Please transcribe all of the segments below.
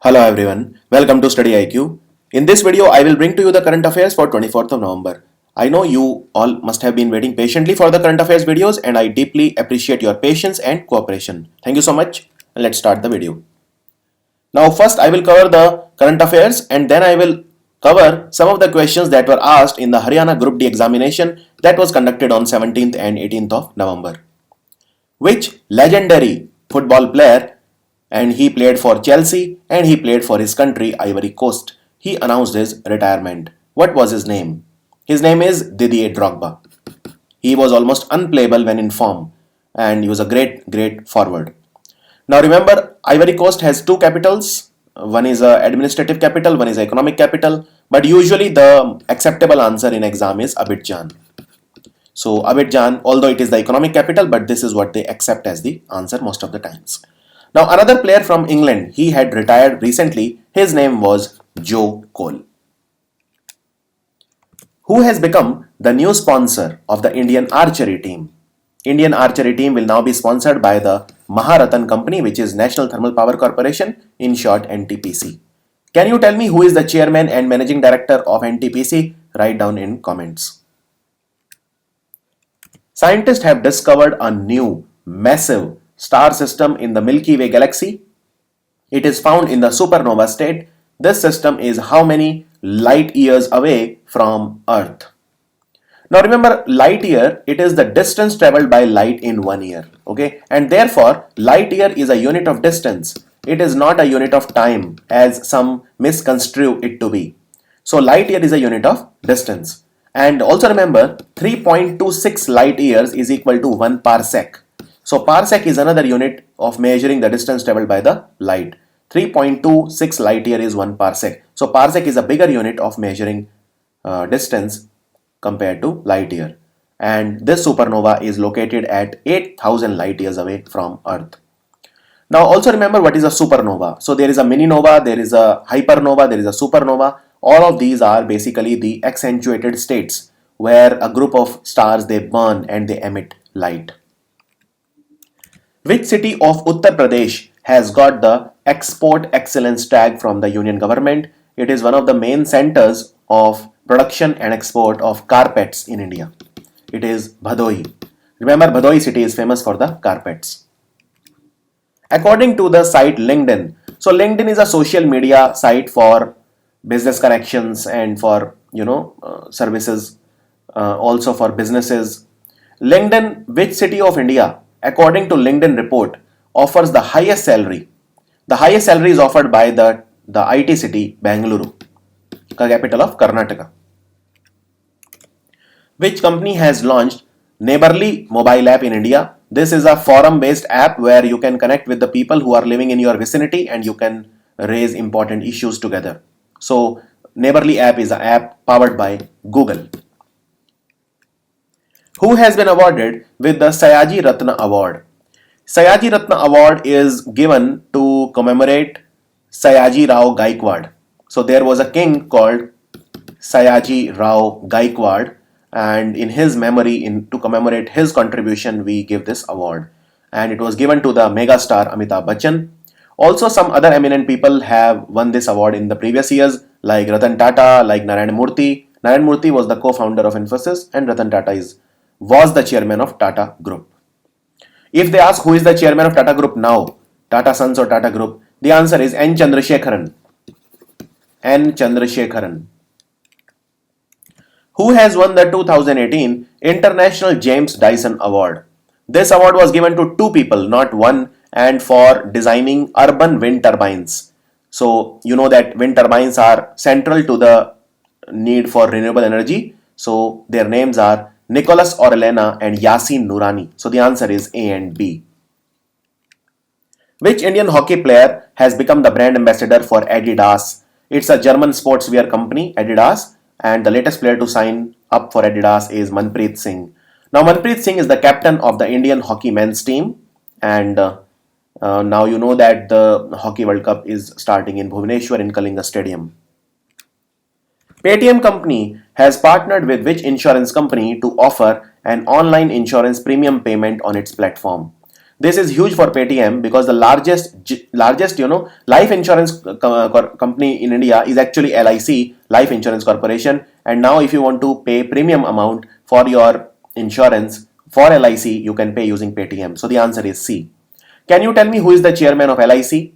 Hello everyone, welcome to StudyIQ. In this video, I will bring to you the current affairs for 24th of November. I know you all must have been waiting patiently for the current affairs videos and I deeply appreciate your patience and cooperation. Thank you so much and let's start the video. Now first I will cover the current affairs and then I will cover some of the questions that were asked in the Haryana Group D examination that was conducted on 17th and 18th of November. Which legendary football player, and he played for Chelsea and he played for his country Ivory Coast, he announced his retirement? What was his name? His name is Didier Drogba. He was almost unplayable when in form and he was a great forward. Now remember, Ivory Coast has two capitals. One is a administrative capital, one is a economic capital, but usually the acceptable answer in exam is Abidjan. So Abidjan, although it is the economic capital, but this is what they accept as the answer most of the times. Now another player from England, he had retired recently. His name was Joe Cole. Who has become the new sponsor of the Indian archery team? Indian archery team will now be sponsored by the Maharatan company, which is National Thermal Power Corporation, in short NTPC. Can you tell me who is the chairman and managing director of NTPC? Write down in comments. Scientists have discovered a new massive star system in the Milky Way galaxy. It is found in the supernova state. This system is how many light years away from Earth? Now remember, light year, it is the distance traveled by light in 1 year. Okay, and therefore light year is a unit of distance. It is not a unit of time as some misconstrue it to be. So light year is a unit of distance. And also remember, 3.26 light years is equal to 1 parsec. So parsec is another unit of measuring the distance traveled by the light. 3.26 light year is 1 parsec. So parsec is a bigger unit of measuring distance compared to light year. And this supernova is located at 8,000 light years away from Earth. Now also remember what is a supernova. So there is a mini nova, there is a hypernova, there is a supernova. All of these are basically the accentuated states where a group of stars, they burn and they emit light. Which city of Uttar Pradesh has got the Export Excellence tag from the Union government? It is one of the main centers of production and export of carpets in India. It is Bhadoi. Remember, Bhadoi city is famous for the carpets. According to the site LinkedIn, so LinkedIn is a social media site for business connections and for services, also for businesses. LinkedIn, which city of India, according to LinkedIn report, offers the highest salary? The highest salary is offered by the IT city Bengaluru, capital of Karnataka. Which company has launched Neighbourly mobile app in India? This is a forum-based app where you can connect with the people who are living in your vicinity and you can raise important issues together. So Neighbourly app is an app powered by Google. Who has been awarded with the Sayaji Ratna Award? Sayaji Ratna Award is given to commemorate Sayaji Rao Gaikwad. So there was a king called Sayaji Rao Gaikwad, and in his memory, to commemorate his contribution, we give this award. And it was given to the mega star Amitabh Bachchan. Also, some other eminent people have won this award in the previous years, like Ratan Tata, like Narayana Murthy. Narayana Murthy was the co-founder of Infosys, and Ratan Tata was the chairman of Tata Group. If they ask who is the chairman of Tata Group now, Tata Sons or Tata Group, the answer is N. Chandrasekharan. N. Chandrasekharan. Who has won the 2018 International James Dyson Award? This award was given to two people, not one, and for designing urban wind turbines. So you know that wind turbines are central to the need for renewable energy. So their names are Nicholas Orellana and Yasin Noorani. So the answer is A and B. Which Indian hockey player has become the brand ambassador for Adidas? It's a German sportswear company, Adidas, and the latest player to sign up for Adidas is Manpreet Singh. Now Manpreet Singh is the captain of the Indian hockey men's team, and now you know that the Hockey World Cup is starting in Bhubaneswar in Kalinga Stadium. PayTm company has partnered with which insurance company to offer an online insurance premium payment on its platform? This is huge for PayTm because the largest life insurance company in India is actually LIC, Life Insurance Corporation. And now if you want to pay premium amount for your insurance for LIC, you can pay using PayTm. So the answer is C. Can you tell me who is the chairman of LIC?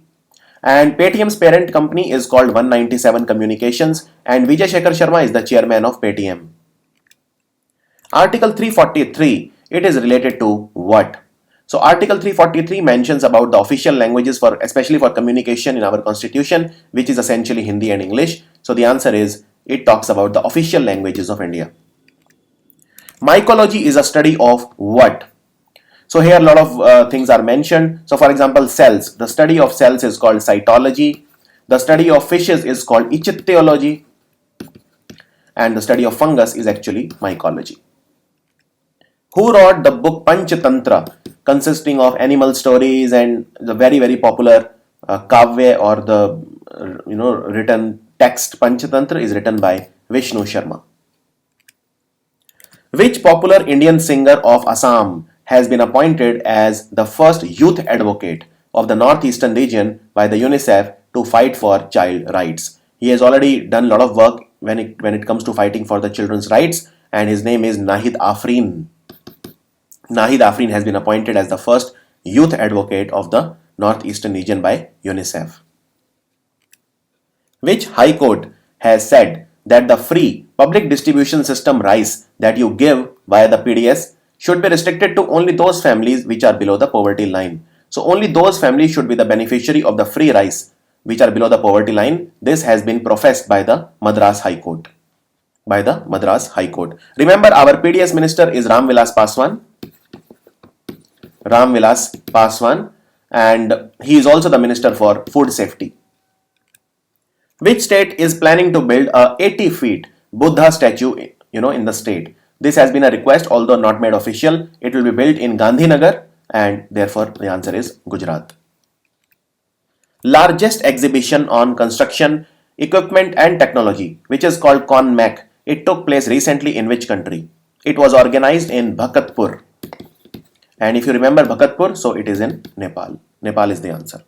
And PayTm's parent company is called 197 Communications, and Vijay Shekhar Sharma is the chairman of PayTm. Article 343, it is related to what? So Article 343 mentions about the official languages for, especially for communication in our constitution, which is essentially Hindi and English. So the answer is, it talks about the official languages of India. Mycology is a study of what? So here a lot of things are mentioned. So for example, cells. The study of cells is called cytology. The study of fishes is called ichthyology. And the study of fungus is actually mycology. Who wrote the book Panchatantra, consisting of animal stories and the very, very popular Kavya, or the written text Panchatantra is written by Vishnu Sharma. Which popular Indian singer of Assam has been appointed as the first youth advocate of the northeastern region by the UNICEF to fight for child rights? He has already done a lot of work when it comes to fighting for the children's rights, and his name is Nahid Afreen. Nahid Afreen has been appointed as the first youth advocate of the northeastern region by UNICEF. Which High Court has said that the free public distribution system rice that you give via the PDS should be restricted to only those families which are below the poverty line. So only those families should be the beneficiary of the free rice which are below the poverty line. This has been professed by the Madras High Court. Remember, our PDS minister is Ram Vilas Paswan, and he is also the minister for food safety. Which state is planning to build a 80 feet Buddha statue in the state? This has been a request, although not made official. It will be built in Gandhinagar, and therefore the answer is Gujarat. Largest exhibition on construction, equipment and technology, which is called ConMac. It took place recently in which country? It was organized in Bhaktapur. And if you remember Bhaktapur, so it is in Nepal. Nepal is the answer.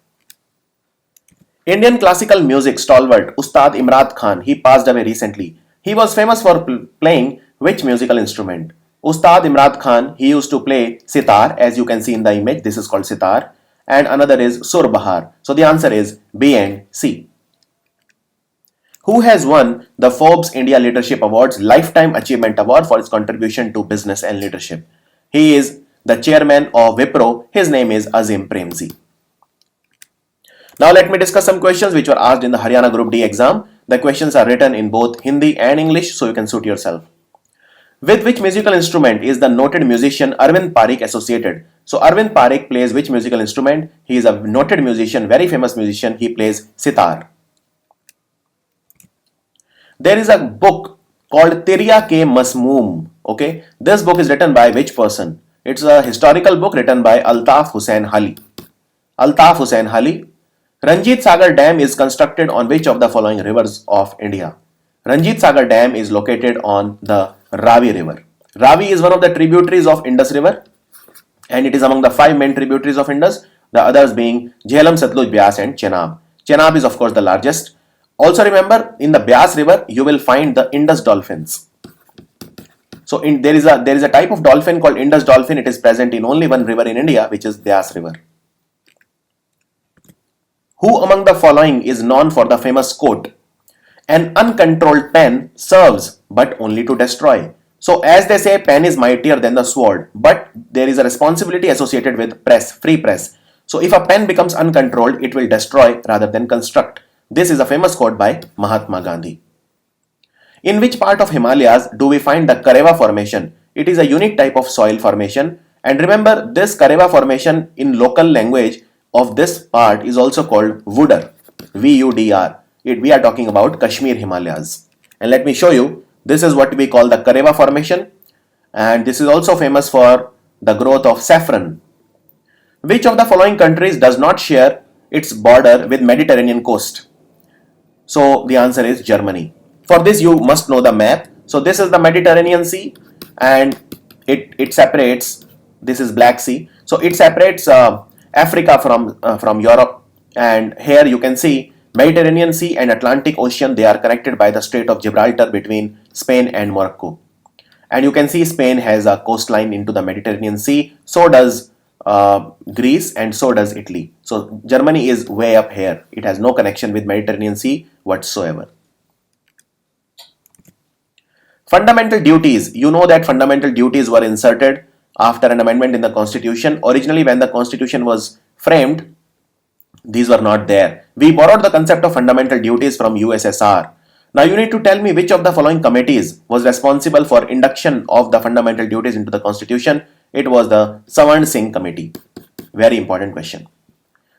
Indian classical music stalwart Ustad Imrat Khan, he passed away recently. He was famous for playing which musical instrument? Ustad Imrat Khan, he used to play sitar, as you can see in the image. This is called sitar. And another is Sur Bahar. So the answer is B and C. Who has won the Forbes India Leadership Awards Lifetime Achievement Award for his contribution to business and leadership? He is the chairman of Wipro. His name is Azim Premji. Now let me discuss some questions which were asked in the Haryana Group D exam. The questions are written in both Hindi and English, so you can suit yourself. With which musical instrument is the noted musician Arvind Parikh associated? So Arvind Parikh plays which musical instrument? He is a noted musician, very famous musician. He plays sitar. There is a book called Tirya Ke Masmoom. Okay, this book is written by which person? It's a historical book written by Altaf Hussain Hali. Ranjit Sagar Dam is constructed on which of the following rivers of India? Ranjit Sagar Dam is located on the Ravi River. Ravi is one of the tributaries of Indus River, and it is among the 5 main tributaries of Indus, the others being Jhelum, Satluj, Byas and Chenab. Chenab is of course the largest. Also remember, in the Byas River you will find the Indus dolphins. So there is a type of dolphin called Indus dolphin. It is present in only one river in India, which is Byas River. Who among the following is known for the famous quote, "An uncontrolled pen serves but only to destroy"? So as they say, pen is mightier than the sword, but there is a responsibility associated with free press. So if a pen becomes uncontrolled, it will destroy rather than construct. This is a famous quote by Mahatma Gandhi. In which part of Himalayas do we find the Kareva formation? It is a unique type of soil formation, and remember, this Kareva formation in local language of this part is also called Wudar, V-U-D-R. We are talking about Kashmir Himalayas. And let me show you, this is what we call the Kareva formation, and this is also famous for the growth of saffron. Which of the following countries does not share its border with Mediterranean coast? So the answer is Germany. For this you must know the map. So this is the Mediterranean Sea, and it separates, this is Black Sea. So it separates Africa from Europe, and here you can see Mediterranean Sea and Atlantic Ocean, they are connected by the Strait of Gibraltar between Spain and Morocco. And you can see Spain has a coastline into the Mediterranean Sea, so does Greece, and so does Italy. So Germany is way up here. It has no connection with Mediterranean Sea whatsoever. Fundamental duties. You know that fundamental duties were inserted after an amendment in the Constitution. Originally, when the Constitution was framed, these were not there. We borrowed the concept of fundamental duties from USSR. Now you need to tell me which of the following committees was responsible for induction of the fundamental duties into the Constitution. It was the Savarn Singh Committee. Very important question.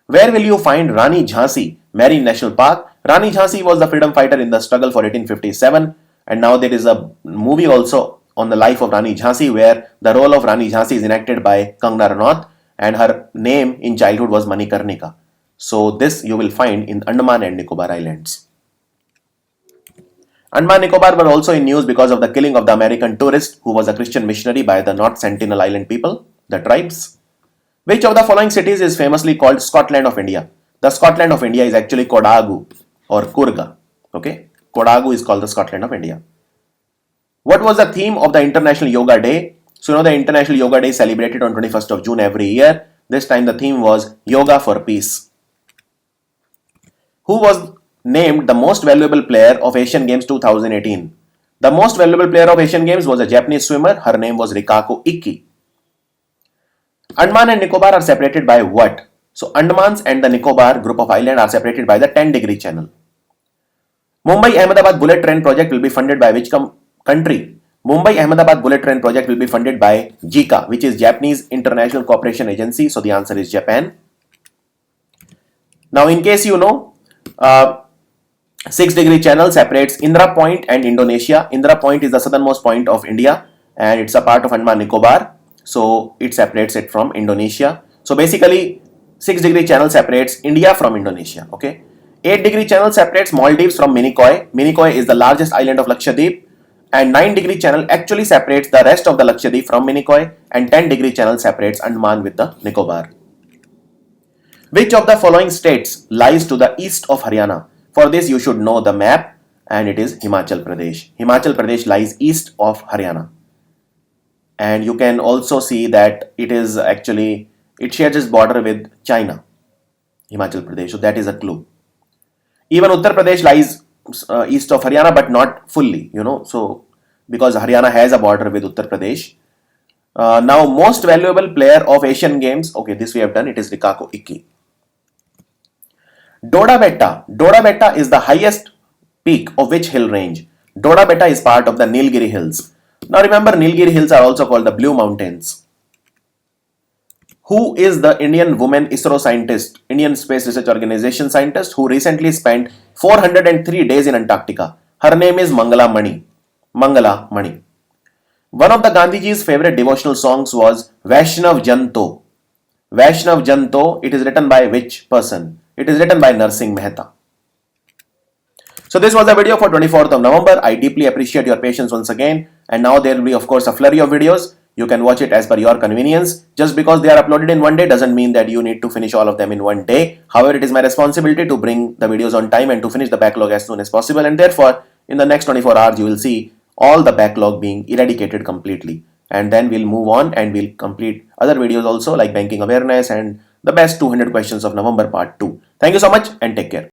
Where will you find Rani Jhansi Marine National Park? Rani Jhansi was the freedom fighter in the struggle for 1857, and now there is a movie also on the life of Rani Jhansi where the role of Rani Jhansi is enacted by Kangana Ranaut, and her name in childhood was Manikarnika. So this you will find in Andaman and Nicobar Islands. Andaman and Nicobar were also in news because of the killing of the American tourist who was a Christian missionary by the North Sentinel Island people, the tribes. Which of the following cities is famously called Scotland of India? The Scotland of India is actually Kodagu or Kurga. Okay, Kodagu is called the Scotland of India. What was the theme of the International Yoga Day? So you know the International Yoga Day is celebrated on 21st of June every year. This time the theme was Yoga for Peace. Who was named the most valuable player of Asian Games 2018? The most valuable player of Asian Games was a Japanese swimmer. Her name was Rikako Ikki. Andaman and Nicobar are separated by what? So Andamans and the Nicobar group of islands are separated by the 10-degree channel. Mumbai-Ahmedabad bullet train project will be funded by which country? Mumbai-Ahmedabad bullet train project will be funded by JICA, which is Japanese International Cooperation Agency. So the answer is Japan. Now in case you know, 6-degree channel separates Indra Point and Indonesia. Indra Point is the southernmost point of India and it's a part of Andaman Nicobar. So it separates it from Indonesia. So basically 6-degree channel separates India from Indonesia. Okay. 8-degree channel separates Maldives from Minicoy. Minicoy is the largest island of Lakshadweep. And 9-degree channel actually separates the rest of the Lakshadweep from Minicoy. And 10-degree channel separates Andaman with the Nicobar. Which of the following states lies to the east of Haryana? For this you should know the map, and it is Himachal Pradesh. Himachal Pradesh lies east of Haryana. And you can also see that it is actually, it shares its border with China, Himachal Pradesh. So that is a clue. Even Uttar Pradesh lies east of Haryana, but not fully, you know. So because Haryana has a border with Uttar Pradesh. Now most valuable player of Asian Games. Okay, this we have done. It is Rikako Ikki. Doda Betta. Doda Betta is the highest peak of which hill range? Doda Betta is part of the Nilgiri Hills. Now remember, Nilgiri Hills are also called the Blue Mountains. Who is the Indian woman ISRO scientist, Indian Space Research Organization scientist who recently spent 403 days in Antarctica? Her name is Mangala Mani. Mangala Mani. One of the Gandhiji's favorite devotional songs was Vaishnav Janto. Vaishnav Janto, it is written by which person? It is written by Narsingh Mehta. So this was the video for 24th of November. I deeply appreciate your patience once again. And now there will be of course a flurry of videos. You can watch it as per your convenience. Just because they are uploaded in one day doesn't mean that you need to finish all of them in one day. However, it is my responsibility to bring the videos on time and to finish the backlog as soon as possible. And therefore, in the next 24 hours, you will see all the backlog being eradicated completely. And then we'll move on and we'll complete other videos also like banking awareness and the best 200 questions of November part 2. Thank you so much and take care.